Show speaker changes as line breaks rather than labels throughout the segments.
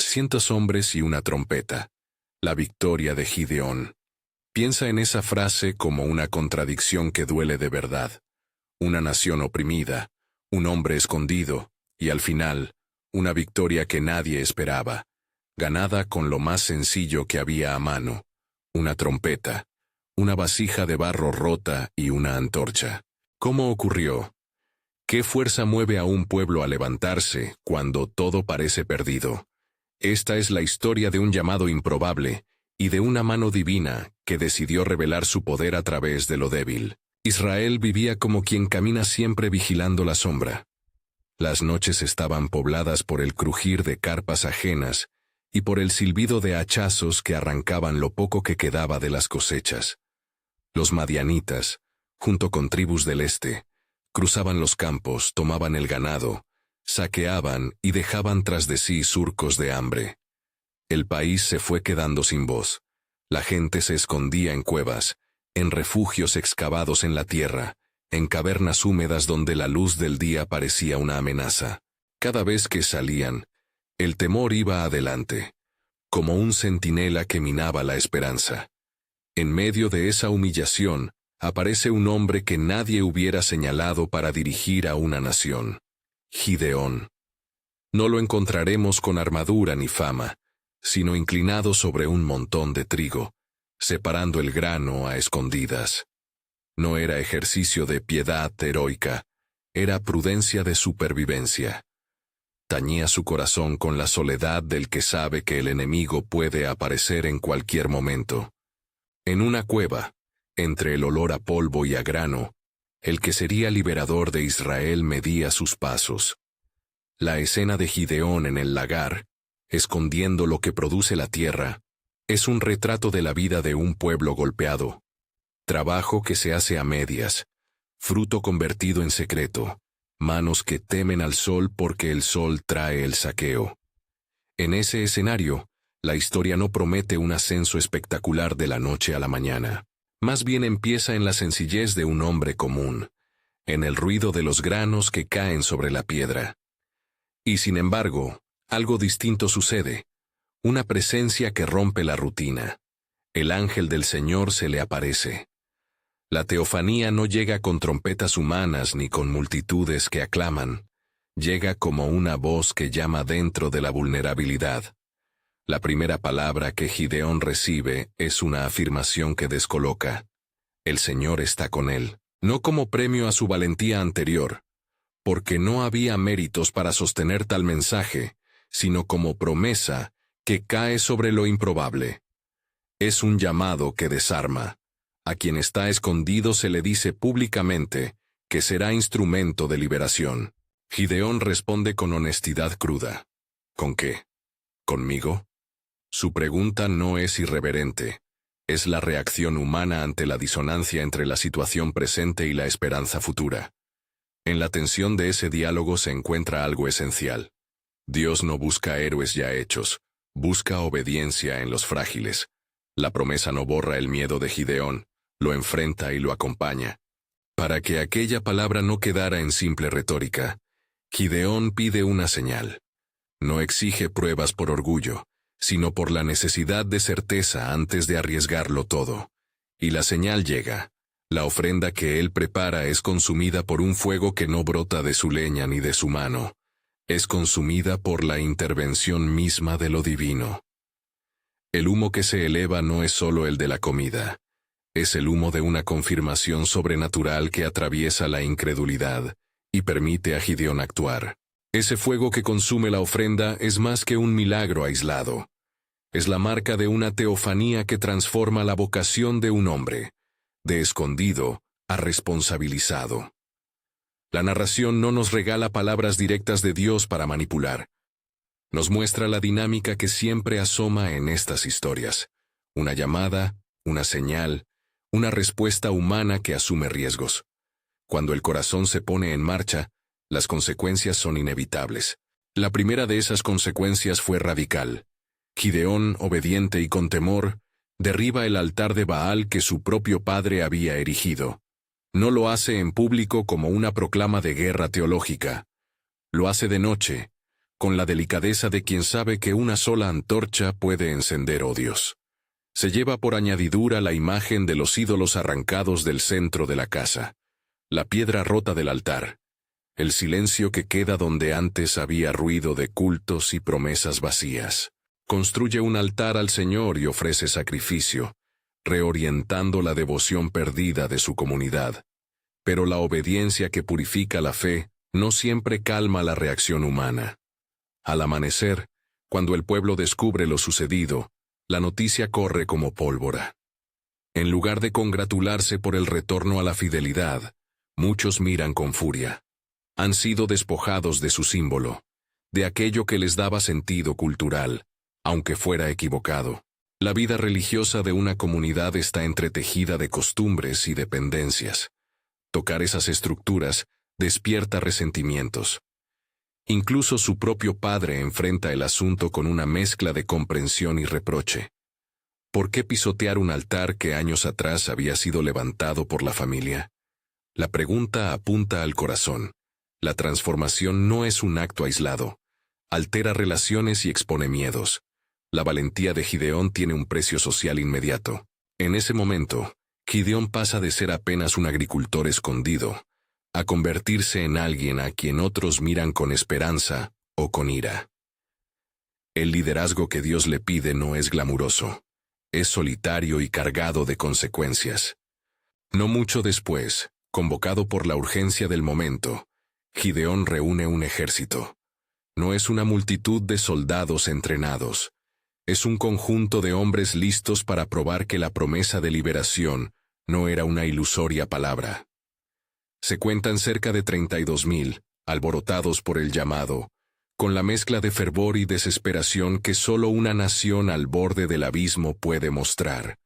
300 hombres y una trompeta. La victoria de Gideón. Piensa en esa frase como una contradicción que duele de verdad. Una nación oprimida, un hombre escondido, y al final, una victoria que nadie esperaba, ganada con lo más sencillo que había a mano: una trompeta, una vasija de barro rota y una antorcha. ¿Cómo ocurrió? ¿Qué fuerza mueve a un pueblo a levantarse cuando todo parece perdido? Esta es la historia de un llamado improbable y de una mano divina que decidió revelar su poder a través de lo débil. Israel vivía como quien camina siempre vigilando la sombra. Las noches estaban pobladas por el crujir de carpas ajenas y por el silbido de hachazos que arrancaban lo poco que quedaba de las cosechas. Los madianitas, junto con tribus del este, cruzaban los campos, tomaban el ganado, saqueaban y dejaban tras de sí surcos de hambre. El país se fue quedando sin voz. La gente se escondía en cuevas, en refugios excavados en la tierra, en cavernas húmedas donde la luz del día parecía una amenaza. Cada vez que salían, el temor iba adelante, como un centinela que minaba la esperanza. En medio de esa humillación, aparece un hombre que nadie hubiera señalado para dirigir a una nación: Gideón. No lo encontraremos con armadura ni fama, sino inclinado sobre un montón de trigo, separando el grano a escondidas. No era ejercicio de piedad heroica, era prudencia de supervivencia. Tañía su corazón con la soledad del que sabe que el enemigo puede aparecer en cualquier momento. En una cueva, entre el olor a polvo y a grano, el que sería liberador de Israel medía sus pasos. La escena de Gideón en el lagar, escondiendo lo que produce la tierra, es un retrato de la vida de un pueblo golpeado. Trabajo que se hace a medias, fruto convertido en secreto, manos que temen al sol porque el sol trae el saqueo. En ese escenario, la historia no promete un ascenso espectacular de la noche a la mañana. Más bien empieza en la sencillez de un hombre común, en el ruido de los granos que caen sobre la piedra. Y sin embargo, algo distinto sucede, una presencia que rompe la rutina. El ángel del Señor se le aparece. La teofanía no llega con trompetas humanas ni con multitudes que aclaman, llega como una voz que llama dentro de la vulnerabilidad. La primera palabra que Gideón recibe es una afirmación que descoloca. El Señor está con él, no como premio a su valentía anterior, porque no había méritos para sostener tal mensaje, sino como promesa que cae sobre lo improbable. Es un llamado que desarma. A quien está escondido se le dice públicamente que será instrumento de liberación. Gideón responde con honestidad cruda. ¿Con qué? ¿Conmigo? Su pregunta no es irreverente. Es la reacción humana ante la disonancia entre la situación presente y la esperanza futura. En la tensión de ese diálogo se encuentra algo esencial. Dios no busca héroes ya hechos, busca obediencia en los frágiles. La promesa no borra el miedo de Gideón, lo enfrenta y lo acompaña. Para que aquella palabra no quedara en simple retórica, Gideón pide una señal. No exige pruebas por orgullo, sino por la necesidad de certeza antes de arriesgarlo todo. Y la señal llega. La ofrenda que él prepara es consumida por un fuego que no brota de su leña ni de su mano. Es consumida por la intervención misma de lo divino. El humo que se eleva no es solo el de la comida. Es el humo de una confirmación sobrenatural que atraviesa la incredulidad y permite a Gideón actuar. Ese fuego que consume la ofrenda es más que un milagro aislado. Es la marca de una teofanía que transforma la vocación de un hombre, de escondido a responsabilizado. La narración no nos regala palabras directas de Dios para manipular. Nos muestra la dinámica que siempre asoma en estas historias. Una llamada, una señal, una respuesta humana que asume riesgos. Cuando el corazón se pone en marcha, las consecuencias son inevitables. La primera de esas consecuencias fue radical. Gideón, obediente y con temor, derriba el altar de Baal que su propio padre había erigido. No lo hace en público como una proclama de guerra teológica. Lo hace de noche, con la delicadeza de quien sabe que una sola antorcha puede encender odios. Se lleva por añadidura la imagen de los ídolos arrancados del centro de la casa, la piedra rota del altar, el silencio que queda donde antes había ruido de cultos y promesas vacías. Construye un altar al Señor y ofrece sacrificio, reorientando la devoción perdida de su comunidad. Pero la obediencia que purifica la fe no siempre calma la reacción humana. Al amanecer, cuando el pueblo descubre lo sucedido, la noticia corre como pólvora. En lugar de congratularse por el retorno a la fidelidad, muchos miran con furia. Han sido despojados de su símbolo, de aquello que les daba sentido cultural, aunque fuera equivocado. La vida religiosa de una comunidad está entretejida de costumbres y dependencias. Tocar esas estructuras despierta resentimientos. Incluso su propio padre enfrenta el asunto con una mezcla de comprensión y reproche. ¿Por qué pisotear un altar que años atrás había sido levantado por la familia? La pregunta apunta al corazón. La transformación no es un acto aislado. Altera relaciones y expone miedos. La valentía de Gideón tiene un precio social inmediato. En ese momento, Gideón pasa de ser apenas un agricultor escondido a convertirse en alguien a quien otros miran con esperanza o con ira. El liderazgo que Dios le pide no es glamuroso. Es solitario y cargado de consecuencias. No mucho después, convocado por la urgencia del momento, Gideón reúne un ejército. No es una multitud de soldados entrenados. Es un conjunto de hombres listos para probar que la promesa de liberación no era una ilusoria palabra. Se cuentan cerca de 32,000, alborotados por el llamado, con la mezcla de fervor y desesperación que solo una nación al borde del abismo puede mostrar.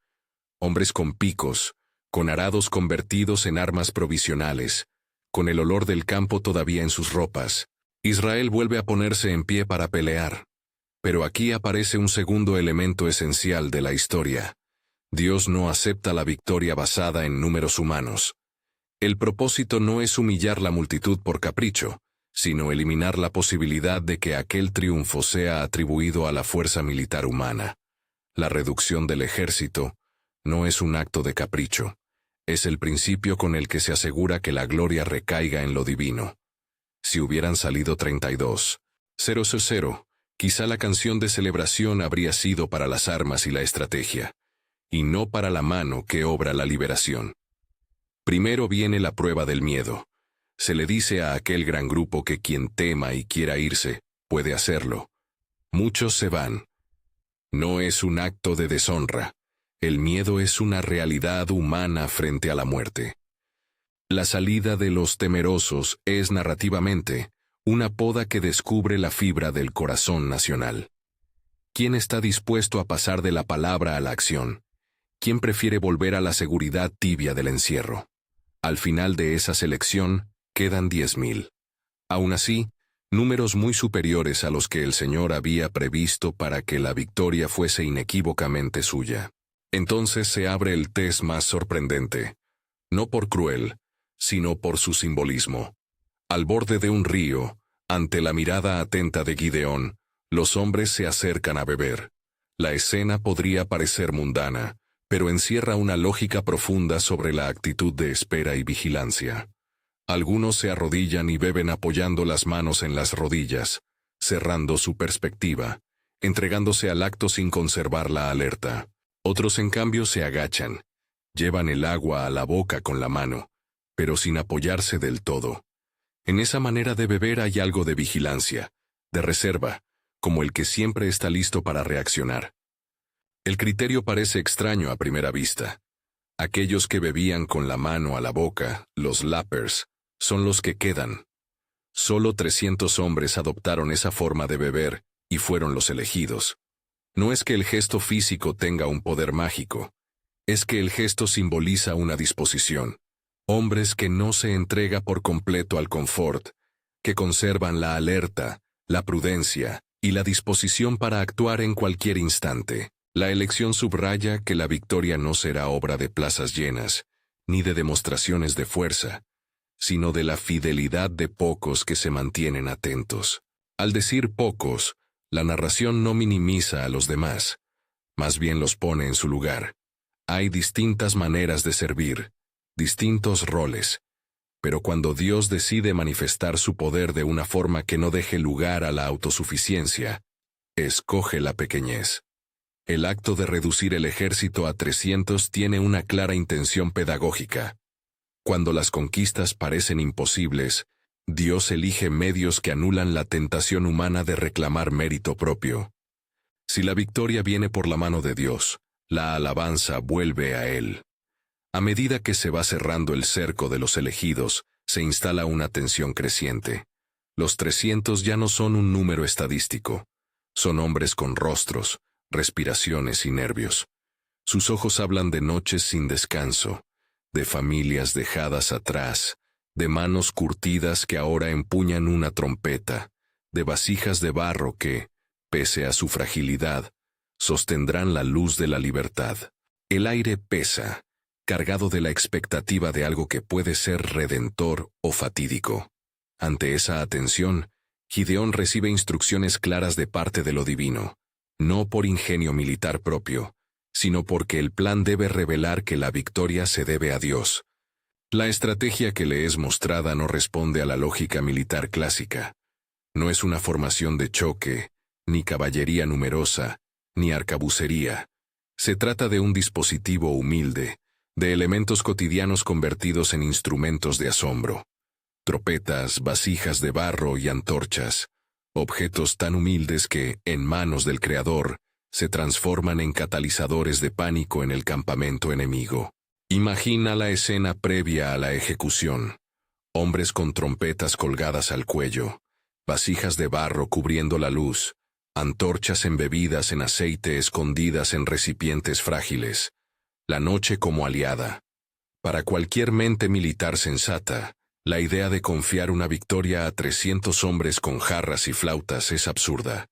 Hombres con picos, con arados convertidos en armas provisionales, con el olor del campo todavía en sus ropas. Israel vuelve a ponerse en pie para pelear. Pero aquí aparece un segundo elemento esencial de la historia. Dios no acepta la victoria basada en números humanos. El propósito no es humillar la multitud por capricho, sino eliminar la posibilidad de que aquel triunfo sea atribuido a la fuerza militar humana. La reducción del ejército no es un acto de capricho. Es el principio con el que se asegura que la gloria recaiga en lo divino. Si hubieran salido 32,000, quizá la canción de celebración habría sido para las armas y la estrategia, y no para la mano que obra la liberación. Primero viene la prueba del miedo. Se le dice a aquel gran grupo que quien tema y quiera irse, puede hacerlo. Muchos se van. No es un acto de deshonra. El miedo es una realidad humana frente a la muerte. La salida de los temerosos es narrativamente una poda que descubre la fibra del corazón nacional. ¿Quién está dispuesto a pasar de la palabra a la acción? ¿Quién prefiere volver a la seguridad tibia del encierro? Al final de esa selección, quedan 10,000. Aún así, números muy superiores a los que el Señor había previsto para que la victoria fuese inequívocamente suya. Entonces se abre el test más sorprendente. No por cruel, sino por su simbolismo. Al borde de un río, ante la mirada atenta de Gideón, los hombres se acercan a beber. La escena podría parecer mundana, pero encierra una lógica profunda sobre la actitud de espera y vigilancia. Algunos se arrodillan y beben apoyando las manos en las rodillas, cerrando su perspectiva, entregándose al acto sin conservar la alerta. Otros en cambio se agachan, llevan el agua a la boca con la mano, pero sin apoyarse del todo. En esa manera de beber hay algo de vigilancia, de reserva, como el que siempre está listo para reaccionar. El criterio parece extraño a primera vista. Aquellos que bebían con la mano a la boca, los lappers, son los que quedan. Solo 300 hombres adoptaron esa forma de beber, y fueron los elegidos. No es que el gesto físico tenga un poder mágico, es que el gesto simboliza una disposición. Hombres que no se entrega por completo al confort, que conservan la alerta, la prudencia y la disposición para actuar en cualquier instante. La elección subraya que la victoria no será obra de plazas llenas, ni de demostraciones de fuerza, sino de la fidelidad de pocos que se mantienen atentos. Al decir pocos, la narración no minimiza a los demás, más bien los pone en su lugar. Hay distintas maneras de servir, distintos roles, pero cuando Dios decide manifestar su poder de una forma que no deje lugar a la autosuficiencia, escoge la pequeñez. El acto de reducir el ejército a 300 tiene una clara intención pedagógica. Cuando las conquistas parecen imposibles, Dios elige medios que anulan la tentación humana de reclamar mérito propio. Si la victoria viene por la mano de Dios, la alabanza vuelve a Él. A medida que se va cerrando el cerco de los elegidos, se instala una tensión creciente. Los 300 ya no son un número estadístico. Son hombres con rostros, respiraciones y nervios. Sus ojos hablan de noches sin descanso, de familias dejadas atrás, de manos curtidas que ahora empuñan una trompeta, de vasijas de barro que, pese a su fragilidad, sostendrán la luz de la libertad. El aire pesa, cargado de la expectativa de algo que puede ser redentor o fatídico. Ante esa atención, Gideón recibe instrucciones claras de parte de lo divino, no por ingenio militar propio, sino porque el plan debe revelar que la victoria se debe a Dios. La estrategia que le es mostrada no responde a la lógica militar clásica. No es una formación de choque, ni caballería numerosa, ni arcabucería. Se trata de un dispositivo humilde, de elementos cotidianos convertidos en instrumentos de asombro. Tropetas, vasijas de barro y antorchas, objetos tan humildes que, en manos del Creador, se transforman en catalizadores de pánico en el campamento enemigo. Imagina la escena previa a la ejecución. Hombres con trompetas colgadas al cuello, vasijas de barro cubriendo la luz, antorchas embebidas en aceite escondidas en recipientes frágiles. La noche como aliada. Para cualquier mente militar sensata, la idea de confiar una victoria a 300 hombres con jarras y flautas es absurda.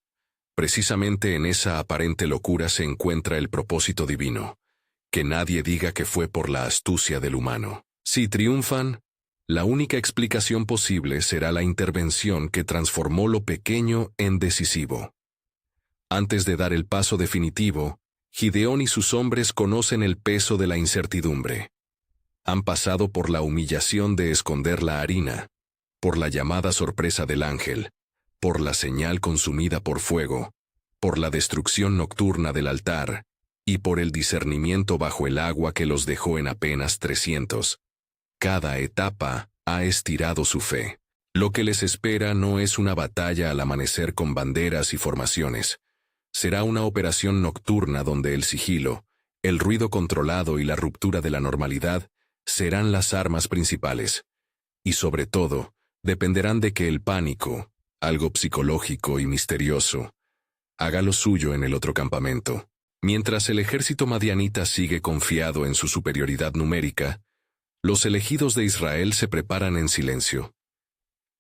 Precisamente en esa aparente locura se encuentra el propósito divino. Que nadie diga que fue por la astucia del humano. Si triunfan, la única explicación posible será la intervención que transformó lo pequeño en decisivo. Antes de dar el paso definitivo, Gideón y sus hombres conocen el peso de la incertidumbre. Han pasado por la humillación de esconder la harina, por la llamada sorpresa del ángel, por la señal consumida por fuego, por la destrucción nocturna del altar, y por el discernimiento bajo el agua que los dejó en apenas 300. Cada etapa ha estirado su fe. Lo que les espera no es una batalla al amanecer con banderas y formaciones. Será una operación nocturna donde el sigilo, el ruido controlado y la ruptura de la normalidad serán las armas principales. Y sobre todo, dependerán de que el pánico, algo psicológico y misterioso, haga lo suyo en el otro campamento. Mientras el ejército madianita sigue confiado en su superioridad numérica, los elegidos de Israel se preparan en silencio.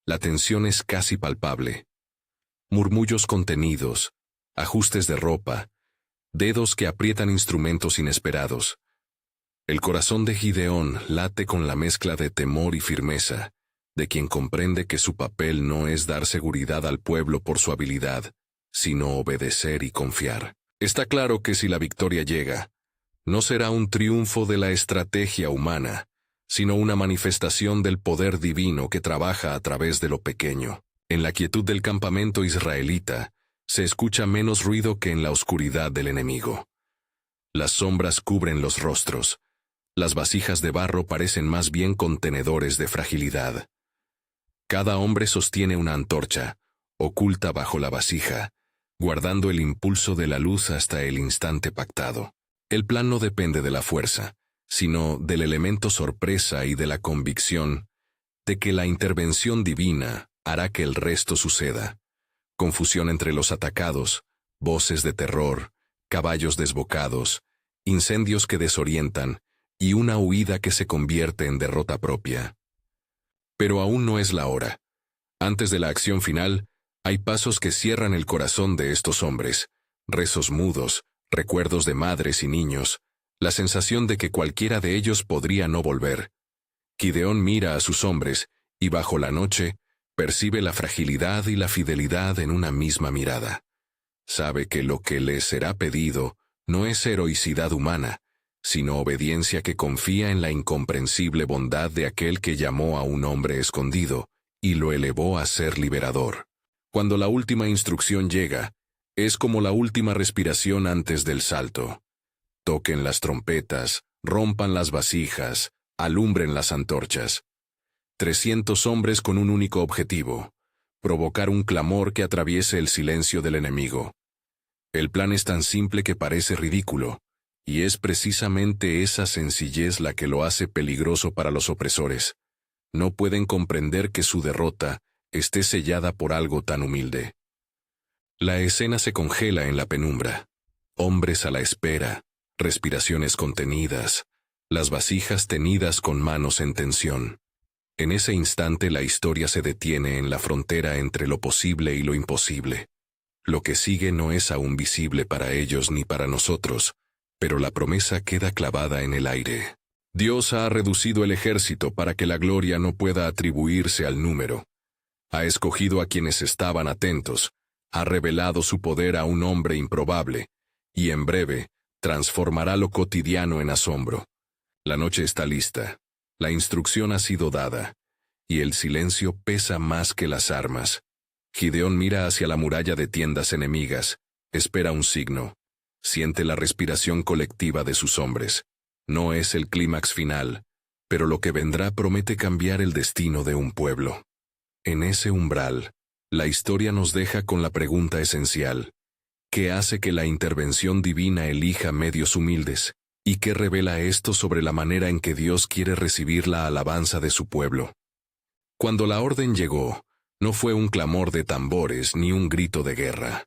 La tensión es casi palpable. Murmullos contenidos, ajustes de ropa, dedos que aprietan instrumentos inesperados. El corazón de Gideón late con la mezcla de temor y firmeza, de quien comprende que su papel no es dar seguridad al pueblo por su habilidad, sino obedecer y confiar. Está claro que si la victoria llega, no será un triunfo de la estrategia humana, sino una manifestación del poder divino que trabaja a través de lo pequeño. En la quietud del campamento israelita, se escucha menos ruido que en la oscuridad del enemigo. Las sombras cubren los rostros. Las vasijas de barro parecen más bien contenedores de fragilidad. Cada hombre sostiene una antorcha, oculta bajo la vasija, guardando el impulso de la luz hasta el instante pactado. El plan no depende de la fuerza, sino del elemento sorpresa y de la convicción de que la intervención divina hará que el resto suceda. Confusión entre los atacados, voces de terror, caballos desbocados, incendios que desorientan y una huida que se convierte en derrota propia. Pero aún no es la hora. Antes de la acción final, hay pasos que cierran el corazón de estos hombres, rezos mudos, recuerdos de madres y niños, la sensación de que cualquiera de ellos podría no volver. Gideón mira a sus hombres, y bajo la noche, Percibe la fragilidad y la fidelidad en una misma mirada. Sabe que lo que le será pedido no es heroicidad humana, sino obediencia que confía en la incomprensible bondad de aquel que llamó a un hombre escondido y lo elevó a ser liberador. Cuando la última instrucción llega, es como la última respiración antes del salto. Toquen las trompetas, rompan las vasijas, alumbren las antorchas. 300 hombres con un único objetivo: provocar un clamor que atraviese el silencio del enemigo. El plan es tan simple que parece ridículo, y es precisamente esa sencillez la que lo hace peligroso para los opresores. No pueden comprender que su derrota esté sellada por algo tan humilde. La escena se congela en la penumbra. Hombres a la espera, respiraciones contenidas, las vasijas tenidas con manos en tensión. En ese instante la historia se detiene en la frontera entre lo posible y lo imposible. Lo que sigue no es aún visible para ellos ni para nosotros, pero la promesa queda clavada en el aire. Dios ha reducido el ejército para que la gloria no pueda atribuirse al número. Ha escogido a quienes estaban atentos, ha revelado su poder a un hombre improbable, y en breve transformará lo cotidiano en asombro. La noche está lista, la instrucción ha sido dada, y el silencio pesa más que las armas. Gideón mira hacia la muralla de tiendas enemigas, espera un signo, siente la respiración colectiva de sus hombres. No es el clímax final, pero lo que vendrá promete cambiar el destino de un pueblo. En ese umbral, la historia nos deja con la pregunta esencial: ¿qué hace que la intervención divina elija medios humildes? ¿Y qué revela esto sobre la manera en que Dios quiere recibir la alabanza de su pueblo? Cuando la orden llegó, no fue un clamor de tambores ni un grito de guerra.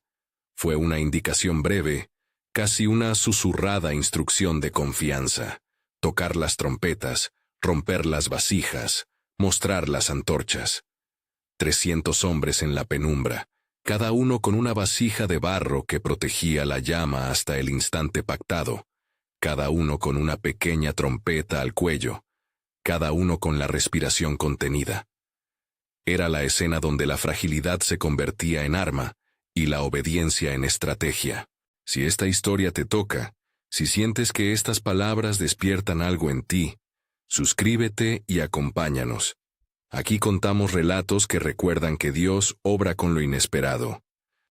Fue una indicación breve, casi una susurrada instrucción de confianza: tocar las trompetas, romper las vasijas, mostrar las antorchas. 300 hombres en la penumbra, cada uno con una vasija de barro que protegía la llama hasta el instante pactado, cada uno con una pequeña trompeta al cuello, cada uno con la respiración contenida. Era la escena donde la fragilidad se convertía en arma y la obediencia en estrategia. Si esta historia te toca, si sientes que estas palabras despiertan algo en ti, suscríbete y acompáñanos. Aquí contamos relatos que recuerdan que Dios obra con lo inesperado.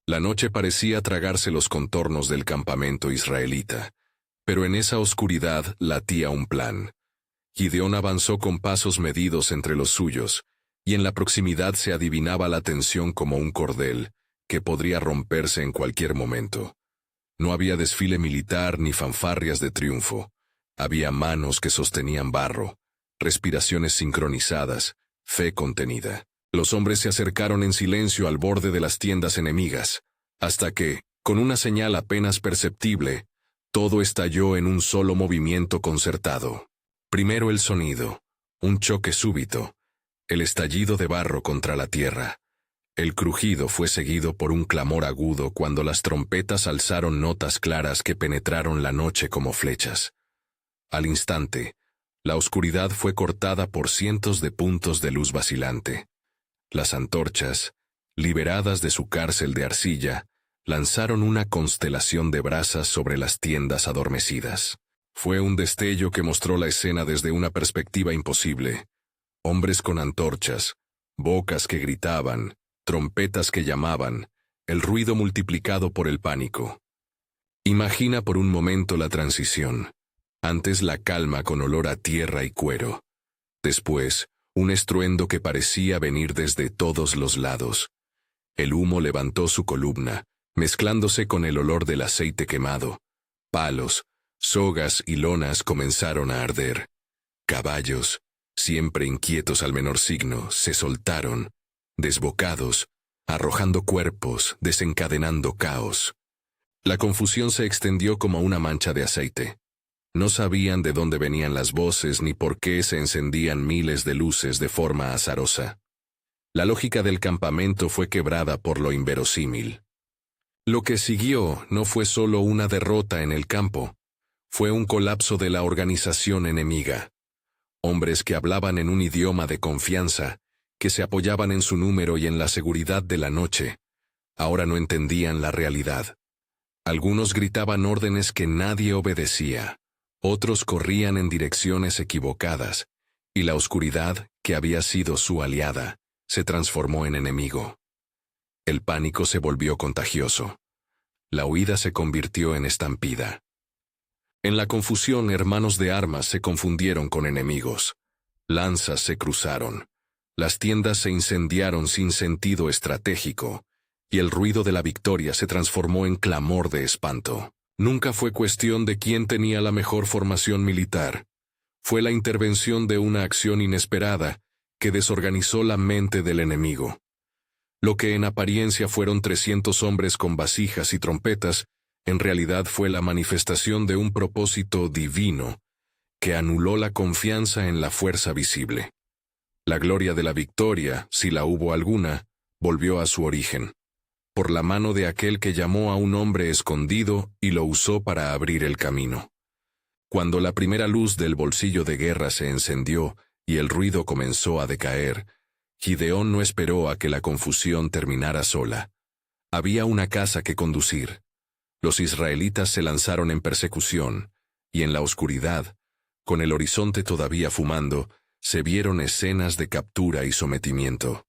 La noche parecía tragarse los contornos del campamento israelita, pero en esa oscuridad latía un plan. Gideón avanzó con pasos medidos entre los suyos, y en la proximidad se adivinaba la tensión como un cordel, que podría romperse en cualquier momento. No había desfile militar ni fanfarrias de triunfo. Había manos que sostenían barro, respiraciones sincronizadas, fe contenida. Los hombres se acercaron en silencio al borde de las tiendas enemigas, hasta que, con una señal apenas perceptible, todo estalló en un solo movimiento concertado. Primero el sonido, un choque súbito, el estallido de barro contra la tierra. El crujido fue seguido por un clamor agudo cuando las trompetas alzaron notas claras que penetraron la noche como flechas. Al instante, la oscuridad fue cortada por cientos de puntos de luz vacilante. Las antorchas, liberadas de su cárcel de arcilla, lanzaron una constelación de brasas sobre las tiendas adormecidas. Fue un destello que mostró la escena desde una perspectiva imposible. Hombres con antorchas, bocas que gritaban, trompetas que llamaban, el ruido multiplicado por el pánico. Imagina por un momento la transición. Antes la calma con olor a tierra y cuero. Después, un estruendo que parecía venir desde todos los lados. El humo levantó su columna, mezclándose con el olor del aceite quemado. Palos, sogas y lonas comenzaron a arder. Caballos, siempre inquietos al menor signo, se soltaron, desbocados, arrojando cuerpos, desencadenando caos. La confusión se extendió como una mancha de aceite. No sabían de dónde venían las voces ni por qué se encendían miles de luces de forma azarosa. La lógica del campamento fue quebrada por lo inverosímil. Lo que siguió no fue solo una derrota en el campo, fue un colapso de la organización enemiga. Hombres que hablaban en un idioma de confianza, que se apoyaban en su número y en la seguridad de la noche, ahora no entendían la realidad. Algunos gritaban órdenes que nadie obedecía, otros corrían en direcciones equivocadas, y la oscuridad, que había sido su aliada, se transformó en enemigo. El pánico se volvió contagioso. La huida se convirtió en estampida. En la confusión, hermanos de armas se confundieron con enemigos. Lanzas se cruzaron. Las tiendas se incendiaron sin sentido estratégico, y el ruido de la victoria se transformó en clamor de espanto. Nunca fue cuestión de quién tenía la mejor formación militar. Fue la intervención de una acción inesperada que desorganizó la mente del enemigo. Lo que en apariencia fueron 300 hombres con vasijas y trompetas, en realidad fue la manifestación de un propósito divino que anuló la confianza en la fuerza visible. La gloria de la victoria, si la hubo alguna, volvió a su origen, por la mano de aquel que llamó a un hombre escondido y lo usó para abrir el camino. Cuando la primera luz del bolsillo de guerra se encendió y el ruido comenzó a decaer, Gideón no esperó a que la confusión terminara sola. Había una casa que conducir. Los israelitas se lanzaron en persecución, y en la oscuridad, con el horizonte todavía fumando, se vieron escenas de captura y sometimiento.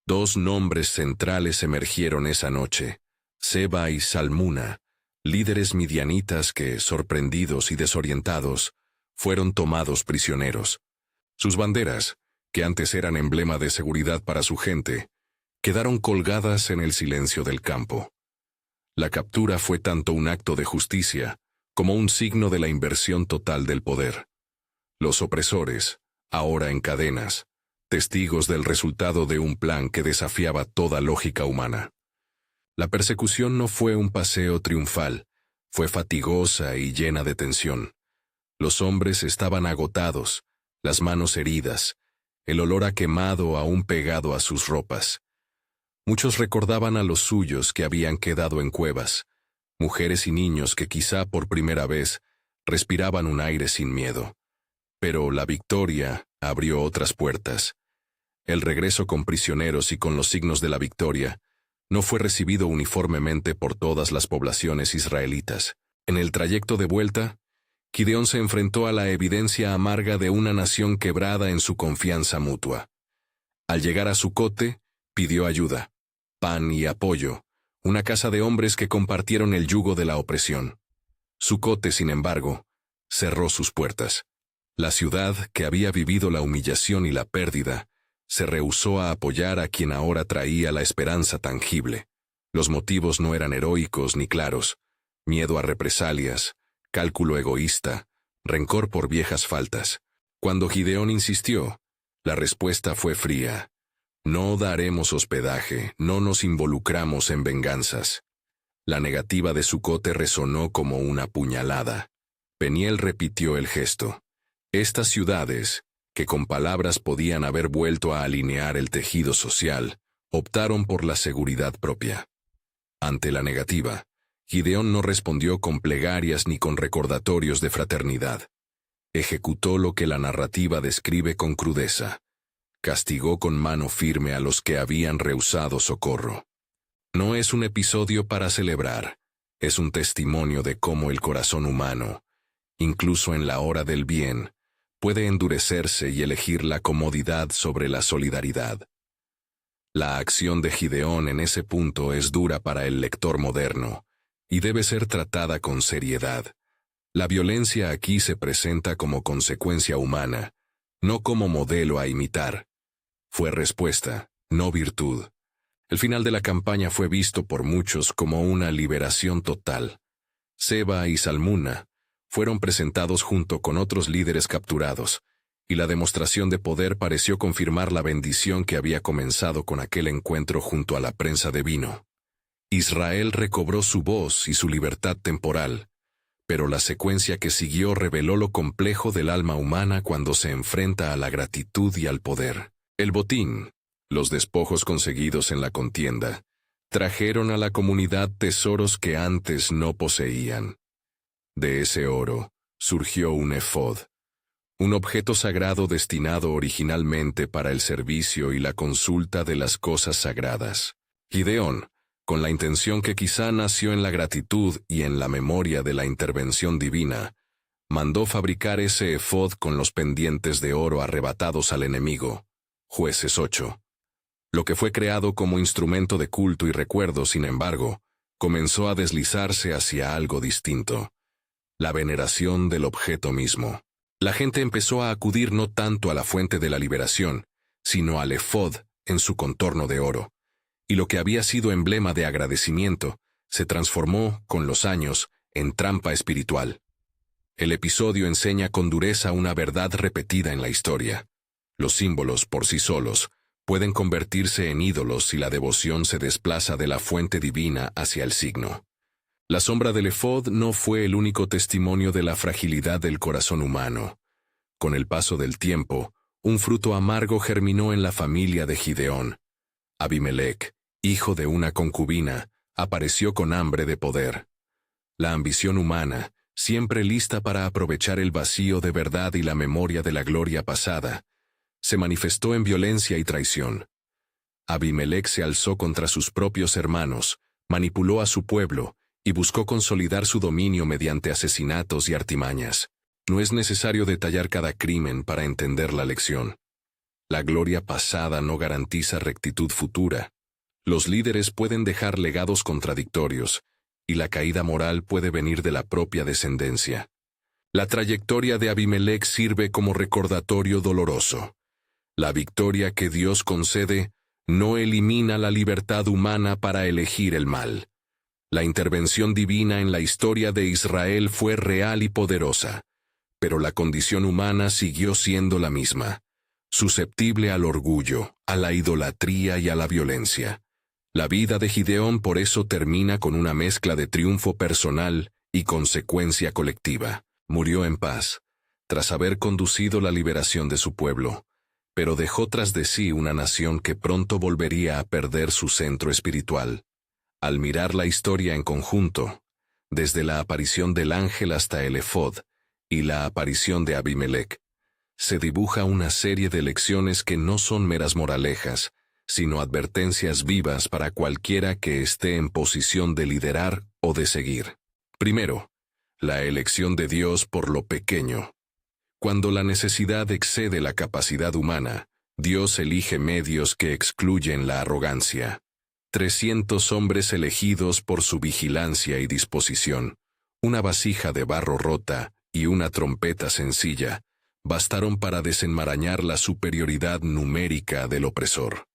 Dos nombres centrales emergieron esa noche, Seba y Salmuna, líderes midianitas que, sorprendidos y desorientados, fueron tomados prisioneros. Sus banderas, que antes eran emblema de seguridad para su gente, quedaron colgadas en el silencio del campo. La captura fue tanto un acto de justicia como un signo de la inversión total del poder. Los opresores, ahora en cadenas, testigos del resultado de un plan que desafiaba toda lógica humana. La persecución no fue un paseo triunfal, fue fatigosa y llena de tensión. Los hombres estaban agotados, las manos heridas, el olor a quemado aún pegado a sus ropas. Muchos recordaban a los suyos que habían quedado en cuevas, mujeres y niños que quizá por primera vez respiraban un aire sin miedo. Pero la victoria abrió otras puertas. El regreso con prisioneros y con los signos de la victoria no fue recibido uniformemente por todas las poblaciones israelitas. En el trayecto de vuelta, Gideón se enfrentó a la evidencia amarga de una nación quebrada en su confianza mutua. Al llegar a Sucote, pidió ayuda, pan y apoyo, una casa de hombres que compartieron el yugo de la opresión. Sucote, sin embargo, cerró sus puertas. La ciudad, que había vivido la humillación y la pérdida, se rehusó a apoyar a quien ahora traía la esperanza tangible. Los motivos no eran heroicos ni claros: miedo a represalias, cálculo egoísta, rencor por viejas faltas. Cuando Gideón insistió, la respuesta fue fría: no daremos hospedaje, no nos involucramos en venganzas. La negativa de Sucote resonó como una puñalada. Peniel repitió el gesto. Estas ciudades, que con palabras podían haber vuelto a alinear el tejido social, optaron por la seguridad propia. Ante la negativa, Gideón no respondió con plegarias ni con recordatorios de fraternidad. Ejecutó lo que la narrativa describe con crudeza. Castigó con mano firme a los que habían rehusado socorro. No es un episodio para celebrar, es un testimonio de cómo el corazón humano, incluso en la hora del bien, puede endurecerse y elegir la comodidad sobre la solidaridad. La acción de Gideón en ese punto es dura para el lector moderno, y debe ser tratada con seriedad. La violencia aquí se presenta como consecuencia humana, no como modelo a imitar. Fue respuesta, no virtud. El final de la campaña fue visto por muchos como una liberación total. Seba y Salmuna fueron presentados junto con otros líderes capturados, y la demostración de poder pareció confirmar la bendición que había comenzado con aquel encuentro junto a la prensa de vino. Israel recobró su voz y su libertad temporal, pero la secuencia que siguió reveló lo complejo del alma humana cuando se enfrenta a la gratitud y al poder. El botín, los despojos conseguidos en la contienda, trajeron a la comunidad tesoros que antes no poseían. De ese oro surgió un efod, un objeto sagrado destinado originalmente para el servicio y la consulta de las cosas sagradas. Gideón, con la intención que quizá nació en la gratitud y en la memoria de la intervención divina, mandó fabricar ese efod con los pendientes de oro arrebatados al enemigo. Jueces 8. Lo que fue creado como instrumento de culto y recuerdo, sin embargo, comenzó a deslizarse hacia algo distinto: la veneración del objeto mismo. La gente empezó a acudir no tanto a la fuente de la liberación, sino al efod en su contorno de oro, y lo que había sido emblema de agradecimiento se transformó, con los años, en trampa espiritual. El episodio enseña con dureza una verdad repetida en la historia: los símbolos por sí solos pueden convertirse en ídolos si la devoción se desplaza de la fuente divina hacia el signo. La sombra del efod no fue el único testimonio de la fragilidad del corazón humano. Con el paso del tiempo, un fruto amargo germinó en la familia de Gideón. Abimelec, hijo de una concubina, apareció con hambre de poder. La ambición humana, siempre lista para aprovechar el vacío de verdad y la memoria de la gloria pasada, se manifestó en violencia y traición. Abimelec se alzó contra sus propios hermanos, manipuló a su pueblo y buscó consolidar su dominio mediante asesinatos y artimañas. No es necesario detallar cada crimen para entender la lección. La gloria pasada no garantiza rectitud futura. Los líderes pueden dejar legados contradictorios, y la caída moral puede venir de la propia descendencia. La trayectoria de Abimelec sirve como recordatorio doloroso. La victoria que Dios concede no elimina la libertad humana para elegir el mal. La intervención divina en la historia de Israel fue real y poderosa, pero la condición humana siguió siendo la misma, susceptible al orgullo, a la idolatría y a la violencia. La vida de Gideón por eso termina con una mezcla de triunfo personal y consecuencia colectiva. Murió en paz, tras haber conducido la liberación de su pueblo, pero dejó tras de sí una nación que pronto volvería a perder su centro espiritual. Al mirar la historia en conjunto, desde la aparición del ángel hasta el efod y la aparición de Abimelec, se dibuja una serie de lecciones que no son meras moralejas, sino advertencias vivas para cualquiera que esté en posición de liderar o de seguir. Primero, la elección de Dios por lo pequeño. Cuando la necesidad excede la capacidad humana, Dios elige medios que excluyen la arrogancia. 300 hombres elegidos por su vigilancia y disposición, una vasija de barro rota y una trompeta sencilla, bastaron para desenmarañar la superioridad numérica del opresor.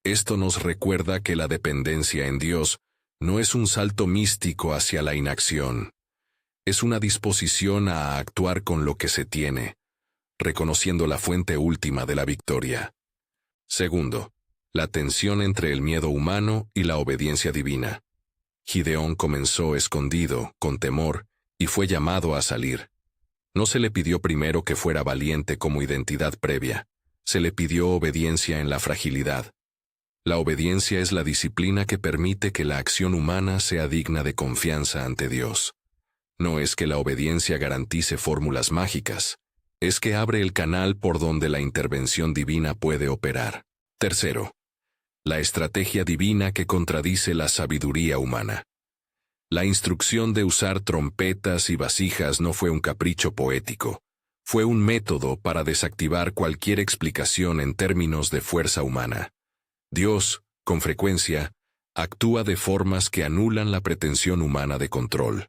Esto nos recuerda que la dependencia en Dios no es un salto místico hacia la inacción. Es una disposición a actuar con lo que se tiene, reconociendo la fuente última de la victoria. Segundo, la tensión entre el miedo humano y la obediencia divina. Gideón comenzó escondido, con temor, y fue llamado a salir. No se le pidió primero que fuera valiente como identidad previa, se le pidió obediencia en la fragilidad. La obediencia es la disciplina que permite que la acción humana sea digna de confianza ante Dios. No es que la obediencia garantice fórmulas mágicas, es que abre el canal por donde la intervención divina puede operar. Tercero, la estrategia divina que contradice la sabiduría humana. La instrucción de usar trompetas y vasijas no fue un capricho poético, fue un método para desactivar cualquier explicación en términos de fuerza humana. Dios, con frecuencia, actúa de formas que anulan la pretensión humana de control.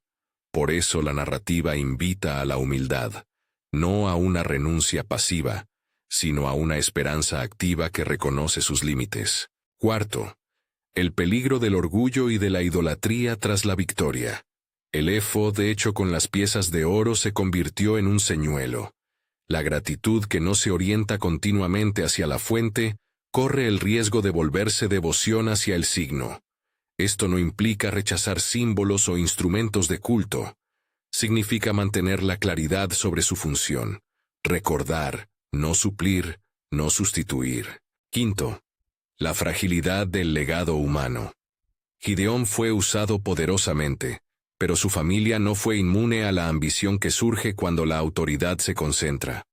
Por eso la narrativa invita a la humildad, no a una renuncia pasiva, sino a una esperanza activa que reconoce sus límites. Cuarto, el peligro del orgullo y de la idolatría tras la victoria. El efod hecho con las piezas de oro se convirtió en un señuelo. La gratitud que no se orienta continuamente hacia la fuente corre el riesgo de volverse devoción hacia el signo. Esto no implica rechazar símbolos o instrumentos de culto. Significa mantener la claridad sobre su función. Recordar, no suplir, no sustituir. Quinto, la fragilidad del legado humano. Gideón fue usado poderosamente, pero su familia no fue inmune a la ambición que surge cuando la autoridad se concentra.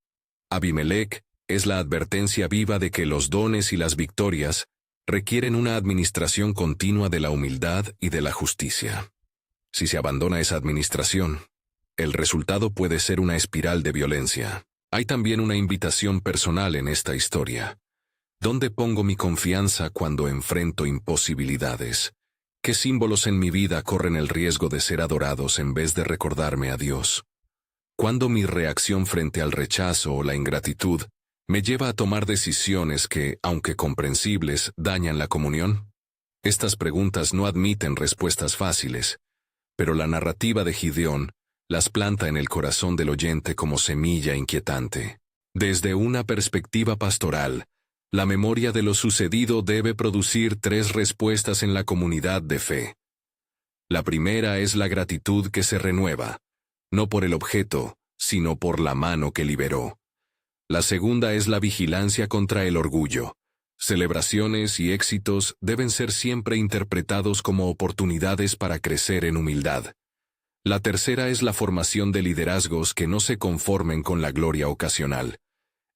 Abimelec es la advertencia viva de que los dones y las victorias requieren una administración continua de la humildad y de la justicia. Si se abandona esa administración, el resultado puede ser una espiral de violencia. Hay también una invitación personal en esta historia. ¿Dónde pongo mi confianza cuando enfrento imposibilidades? ¿Qué símbolos en mi vida corren el riesgo de ser adorados en vez de recordarme a Dios? ¿Cuándo mi reacción frente al rechazo o la ingratitud me lleva a tomar decisiones que, aunque comprensibles, dañan la comunión? Estas preguntas no admiten respuestas fáciles, pero la narrativa de Gideón las planta en el corazón del oyente como semilla inquietante. Desde una perspectiva pastoral, la memoria de lo sucedido debe producir 3 respuestas en la comunidad de fe. La primera es la gratitud que se renueva, no por el objeto, sino por la mano que liberó. La segunda es la vigilancia contra el orgullo. Celebraciones y éxitos deben ser siempre interpretados como oportunidades para crecer en humildad. La tercera es la formación de liderazgos que no se conformen con la gloria ocasional.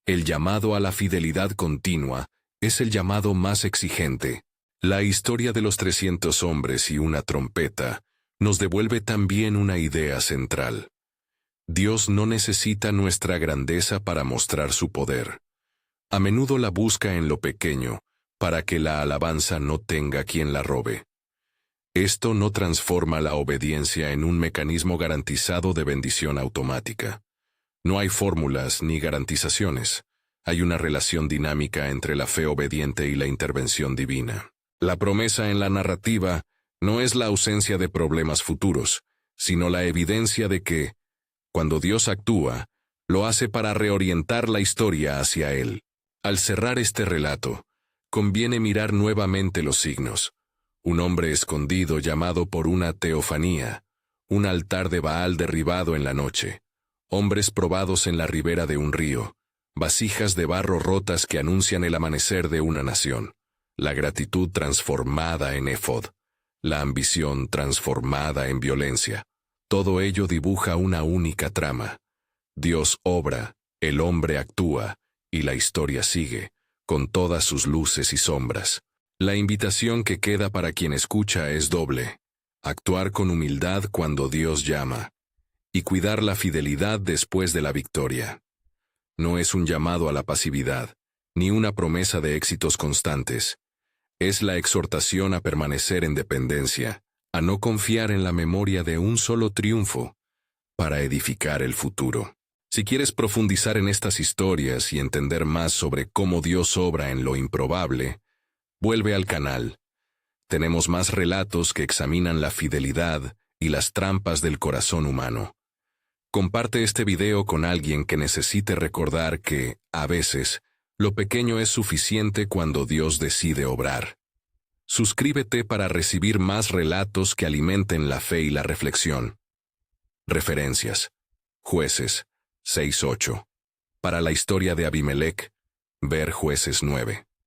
El llamado a la fidelidad continua es el llamado más exigente. La historia de los 300 hombres y una trompeta nos devuelve también una idea central. Dios no necesita nuestra grandeza para mostrar su poder. A menudo la busca en lo pequeño, para que la alabanza no tenga quien la robe. Esto no transforma la obediencia en un mecanismo garantizado de bendición automática. No hay fórmulas ni garantizaciones. Hay una relación dinámica entre la fe obediente y la intervención divina. La promesa en la narrativa no es la ausencia de problemas futuros, sino la evidencia de que, cuando Dios actúa, lo hace para reorientar la historia hacia Él. Al cerrar este relato, conviene mirar nuevamente los signos. Un hombre escondido llamado por una teofanía, un altar de Baal derribado en la noche, hombres probados en la ribera de un río, vasijas de barro rotas que anuncian el amanecer de una nación, la gratitud transformada en efod, la ambición transformada en violencia. Todo ello dibuja una única trama. Dios obra, el hombre actúa, y la historia sigue, con todas sus luces y sombras. La invitación que queda para quien escucha es doble: actuar con humildad cuando Dios llama, y cuidar la fidelidad después de la victoria. No es un llamado a la pasividad, ni una promesa de éxitos constantes. Es la exhortación a permanecer en dependencia, a no confiar en la memoria de un solo triunfo, para edificar el futuro. Si quieres profundizar en estas historias y entender más sobre cómo Dios obra en lo improbable, vuelve al canal. Tenemos más relatos que examinan la fidelidad y las trampas del corazón humano. Comparte este video con alguien que necesite recordar que, a veces, lo pequeño es suficiente cuando Dios decide obrar. Suscríbete para recibir más relatos que alimenten la fe y la reflexión. Referencias: Jueces 6:8. Para la historia de Abimelec, ver Jueces 9.